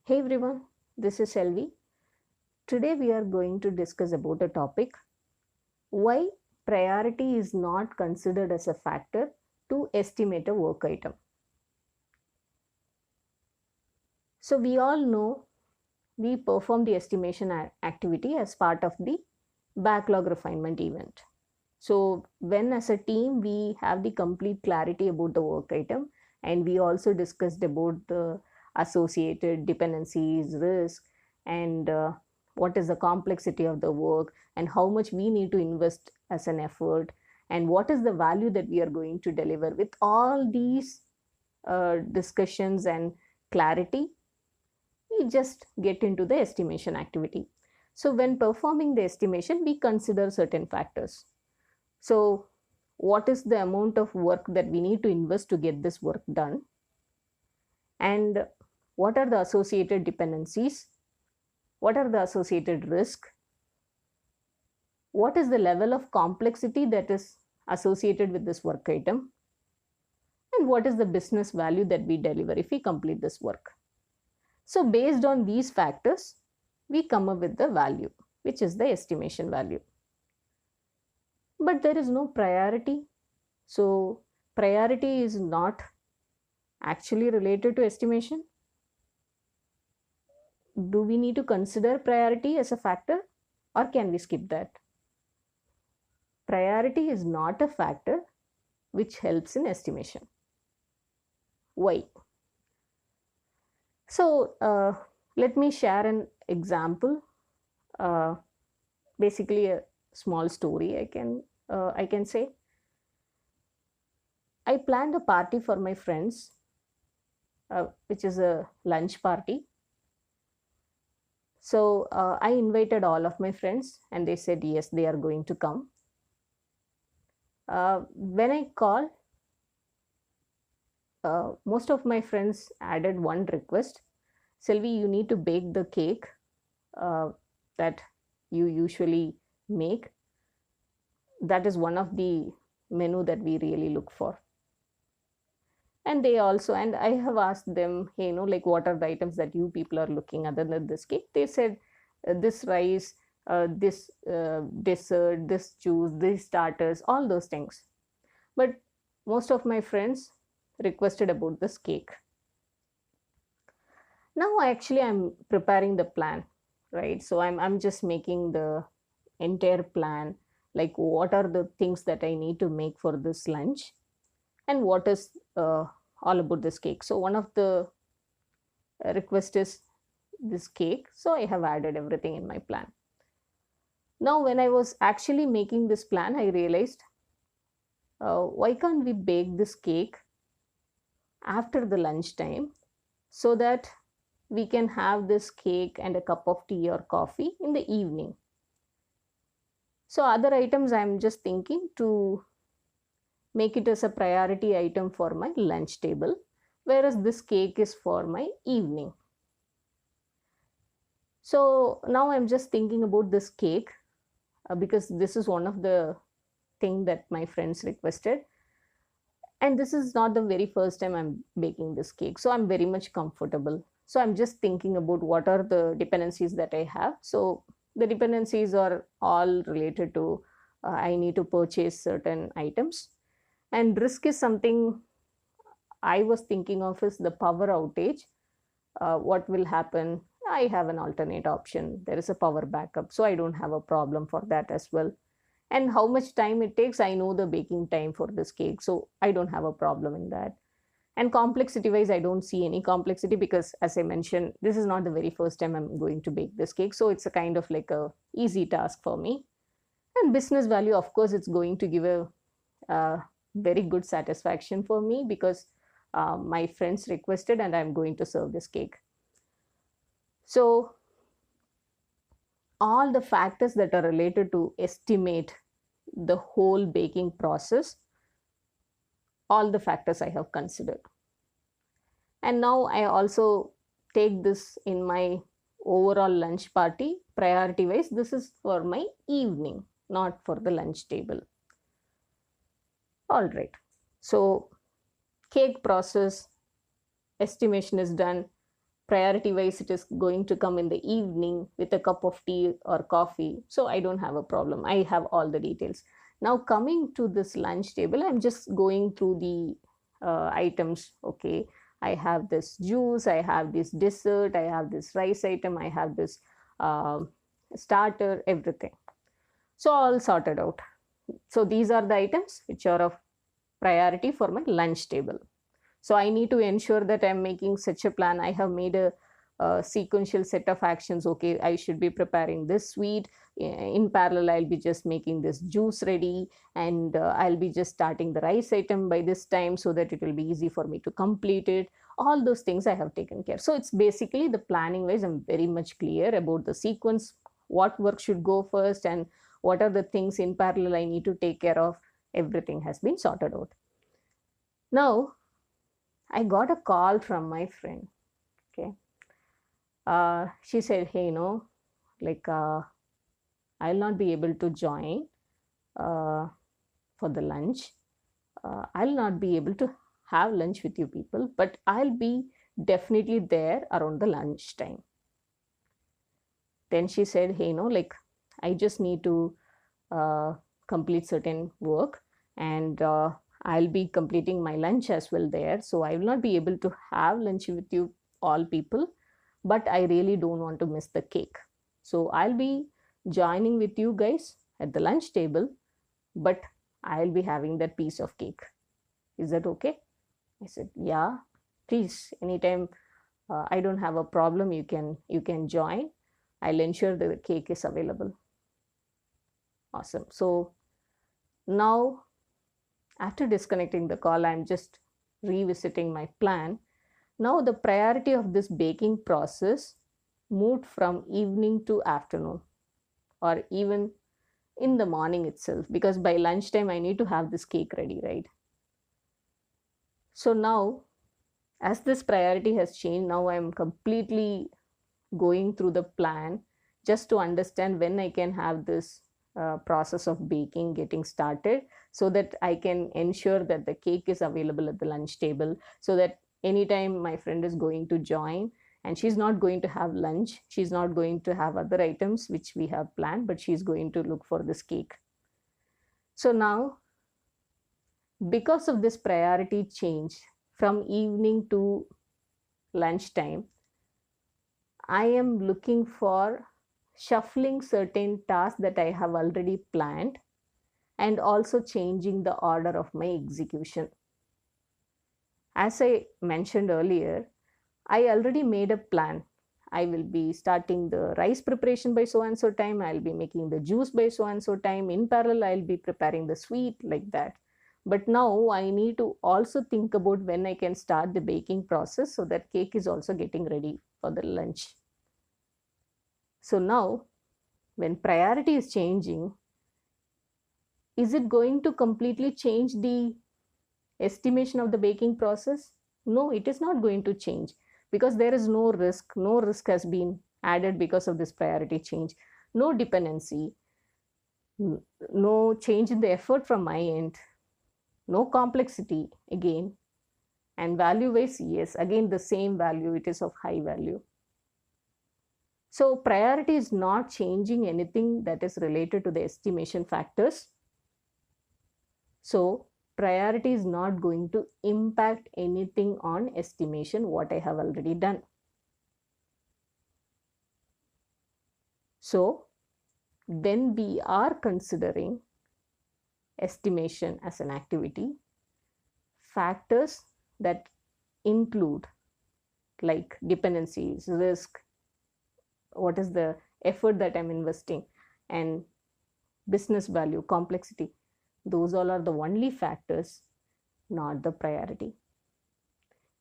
Hey everyone, this is Selvi. Today we are going to discuss about a topic why priority is not considered as a factor to estimate a work item. So we all know we perform the estimation activity as part of the backlog refinement event. So when as a team we have the complete clarity about the work item and we also discussed about the associated dependencies, risk, and what is the complexity of the work and how much we need to invest as an effort and what is the value that we are going to deliver. With all these discussions and clarity, we just get into the estimation activity. So when performing the estimation, we consider certain factors. So what is the amount of work that we need to invest to get this work done? And what are the associated dependencies? What are the associated risks? What is the level of complexity that is associated with this work item? And what is the business value that we deliver if we complete this work? So based on these factors, we come up with the value, which is the estimation value. But there is no priority. So priority is not actually related to estimation. Do we need to consider priority as a factor or can we skip that? Priority is not a factor which helps in estimation. Why? So let me share an example. Uh, Basically, a small story. I can say I planned a party for my friends, which is a lunch party. So I invited all of my friends, and they said yes, they are going to come. When I called, most of my friends added one request. Selvi, you need to bake the cake uh, that you usually make. That is one of the menu that we really look for. And they also, and I have asked them, hey, like what are the items that you people are looking other than this cake? They said this rice, this dessert, this juice, these starters, all those things. But most of my friends requested about this cake. Now actually I'm preparing the plan, right? So I'm just making the entire plan, like what are the things that I need to make for this lunch and what is all about this cake. So one of the request is this cake, so I have added everything in my plan. Now when I was actually making this plan, I realized why can't we bake this cake after the lunchtime so that we can have this cake and a cup of tea or coffee in the evening. So other items I'm just thinking to make it as a priority item for my lunch table, whereas this cake is for my evening. So now I'm just thinking about this cake because this is one of the thing that my friends requested, and this is not the very first time I'm baking this cake, so I'm very much comfortable. So I'm just thinking about what are the dependencies that I have. So the dependencies are all related to I need to purchase certain items, and risk is something I was thinking of is the power outage. What will happen? I have an alternate option. There is a power backup, so I don't have a problem for that as well. And how much time it takes, I know the baking time for this cake, so I don't have a problem in that. And complexity wise, I don't see any complexity because, as I mentioned, this is not the very first time I'm going to bake this cake, so it's a kind of like a easy task for me. And business value, of course, it's going to give a very good satisfaction for me because my friends requested and I'm going to serve this cake. So all the factors that are related to estimate the whole baking process, all the factors I have considered. And now I also take this in my overall lunch party. Priority wise, this is for my evening, not for the lunch table. All right. So cake process estimation is done. priority wise it is going to come in the evening with a cup of tea or coffee, so I don't have a problem. I have all the details. Now coming to this lunch table, I'm just going through the items. Okay, I have this juice, I have this dessert, I have this rice item, I have this uh, starter, everything. So all sorted out. So these are the items which are of priority for my lunch table. So I need to ensure that I'm making such a plan. I have made a sequential set of actions. Okay, I should be preparing this sweet. In parallel, I'll be just making this juice ready, and I'll be just starting the rice item by this time so that it will be easy for me to complete it. All those things I have taken care. So it's basically the planning wise, I'm very much clear about the sequence, what work should go first, and what are the things in parallel I need to take care of. Everything has been sorted out. Now, I got a call from my friend. Okay. She said, hey, like, I'll not be able to join for the lunch. I'll not be able to have lunch with you people, but I'll be definitely there around the lunchtime. Then she said, hey, like, I just need to uh, complete certain work, and I'll be completing my lunch as well there. So I will not be able to have lunch with you all people, but I really don't want to miss the cake. So I'll be joining with you guys at the lunch table, but I'll be having that piece of cake. Is that okay? I said, yeah, please, anytime. I don't have a problem. You can join. I'll ensure that the cake is available. Awesome. So now, after disconnecting the call, I'm just revisiting my plan. Now the priority of this baking process moved from evening to afternoon, or even in the morning itself, because by lunchtime I need to have this cake ready, right? So now, as this priority has changed, now I'm completely going through the plan just to understand when I can have this process of baking getting started, so that I can ensure that the cake is available at the lunch table, so that anytime my friend is going to join and she's not going to have lunch, she's not going to have other items which we have planned, but she's going to look for this cake. So now, because of this priority change from evening to lunchtime, I am looking for shuffling certain tasks that I have already planned, and also changing the order of my execution. As I mentioned earlier, I already made a plan. I will be starting the rice preparation by so and so time. I'll be making the juice by so and so time. In parallel, I'll be preparing the sweet, like that. But now I need to also think about when I can start the baking process, so that cake is also getting ready for the lunch. So now, when priority is changing, is it going to completely change the estimation of the baking process? No, it is not going to change, because there is no risk. No risk has been added because of this priority change. No dependency, no change in the effort from my end, no complexity again. And value wise, yes, again the same value, it is of high value. So priority is not changing anything that is related to the estimation factors. So priority is not going to impact anything on estimation, what I have already done. So when we are considering estimation as an activity, factors that include like dependencies, risk, what is the effort that I'm investing, and business value, complexity, those all are the only factors, not the priority.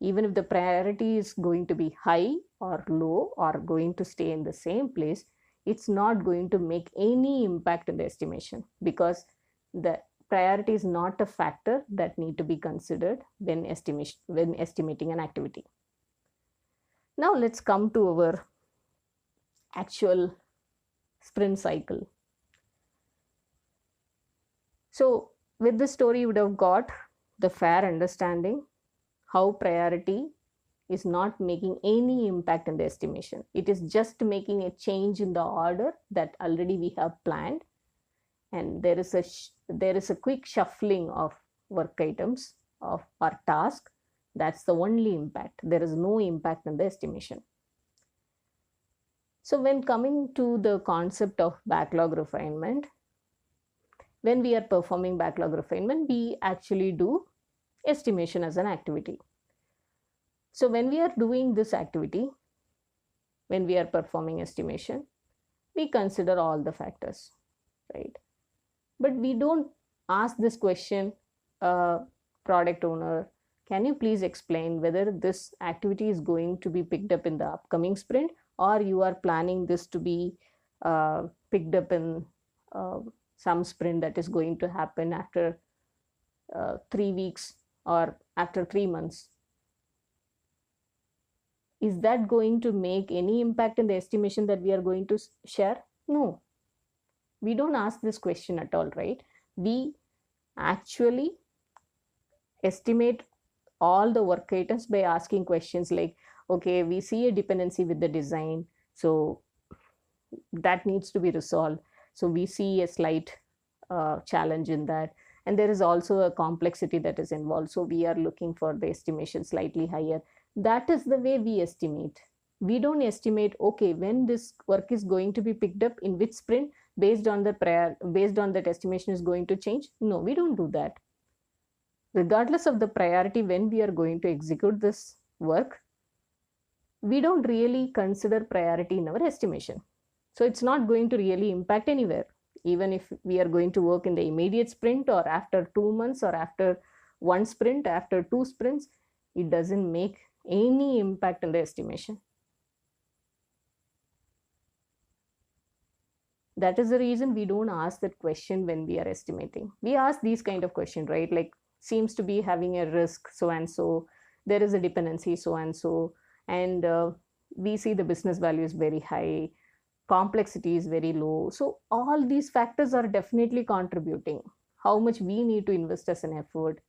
Even if the priority is going to be high or low or going to stay in the same place, it's not going to make any impact in the estimation, because the priority is not a factor that need to be considered when estimating an activity. Now let's come to our actual sprint cycle. So with this story, you would have got the fair understanding how priority is not making any impact in the estimation. It is just making a change in the order that already we have planned, and there is a quick shuffling of work items of our task. That's the only impact. There is no impact in the estimation. So when coming to the concept of backlog refinement, when we are performing backlog refinement, we actually do estimation as an activity. So when we are doing this activity, when we are performing estimation, we consider all the factors, right? But we don't ask this question, product owner, can you please explain whether this activity is going to be picked up in the upcoming sprint, or you are planning this to be picked up in uh, some sprint that is going to happen after 3 weeks or after 3 months? Is that going to make any impact in the estimation that we are going to share? No, we don't ask this question at all, right? We actually estimate all the work items by asking questions like, okay, we see a dependency with the design, so that needs to be resolved. So we see a slight challenge in that, and there is also a complexity that is involved, so we are looking for the estimation slightly higher. That is the way we estimate. We don't estimate, okay, when this work is going to be picked up in which sprint, based on that estimation is going to change. No, we don't do that. Regardless of the priority, when we are going to execute this work, we don't really consider priority in our estimation. So it's not going to really impact anywhere. Even if we are going to work in the immediate sprint, or after 2 months, or after one sprint, after two sprints, it doesn't make any impact in the estimation. That is the reason we don't ask that question when we are estimating. We ask these kind of questions, right? Like, seems to be having a risk so and so, there is a dependency so and so, and we see the business value is very high, complexity is very low. So all these factors are definitely contributing how much we need to invest as an effort.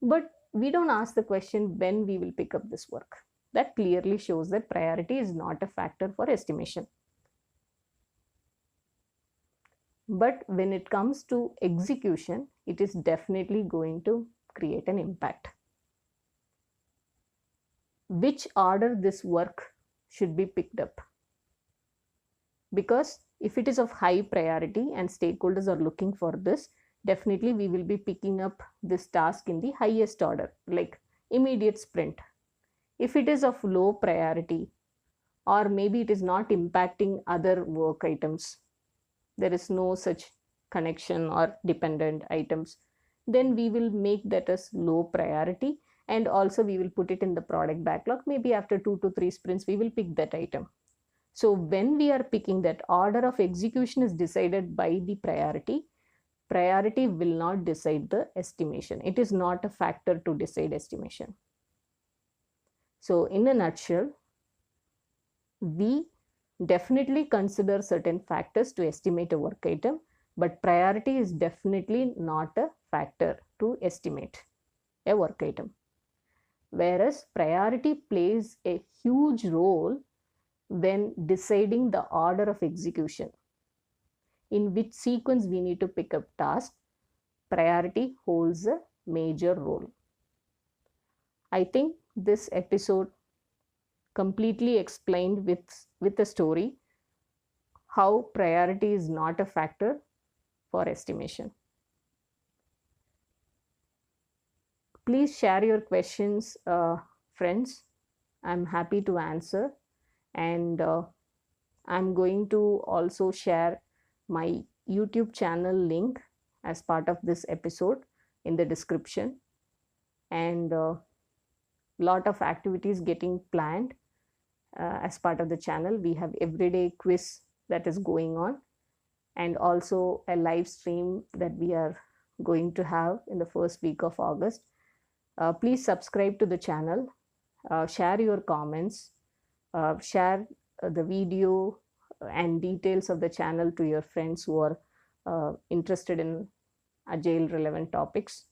But we don't ask the question when we will pick up this work. That clearly shows that priority is not a factor for estimation. But when it comes to execution, it is definitely going to create an impact. Which order this work should be picked up? Because if it is of high priority and stakeholders are looking for this, definitely we will be picking up this task in the highest order, like immediate sprint. If it is of low priority, or maybe it is not impacting other work items, there is no such connection or dependent items, then we will make that as low priority, and also we will put it in the product backlog. Maybe after 2 to 3 sprints we will pick that item. So when we are picking, that order of execution is decided by the priority. Priority will not decide the estimation. It is not a factor to decide estimation. So in a nutshell, we definitely consider certain factors to estimate a work item, but priority is definitely not a factor to estimate a work item. Whereas priority plays a huge role when deciding the order of execution, in which sequence we need to pick up tasks. Priority holds a major role. I think this episode completely explained with a story how priority is not a factor for estimation. Please share your questions, friends. I'm happy to answer, and I'm going to also share my YouTube channel link as part of this episode in the description, and lot of activities getting planned as part of the channel. We have everyday quiz that is going on, and also a live stream that we are going to have in the first week of August. Please subscribe to the channel, share your comments, share the video and details of the channel to your friends who are interested in Agile relevant topics.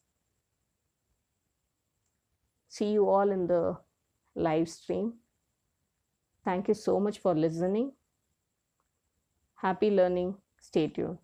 See you all in the live stream. Thank you so much for listening. Happy learning. Stay tuned.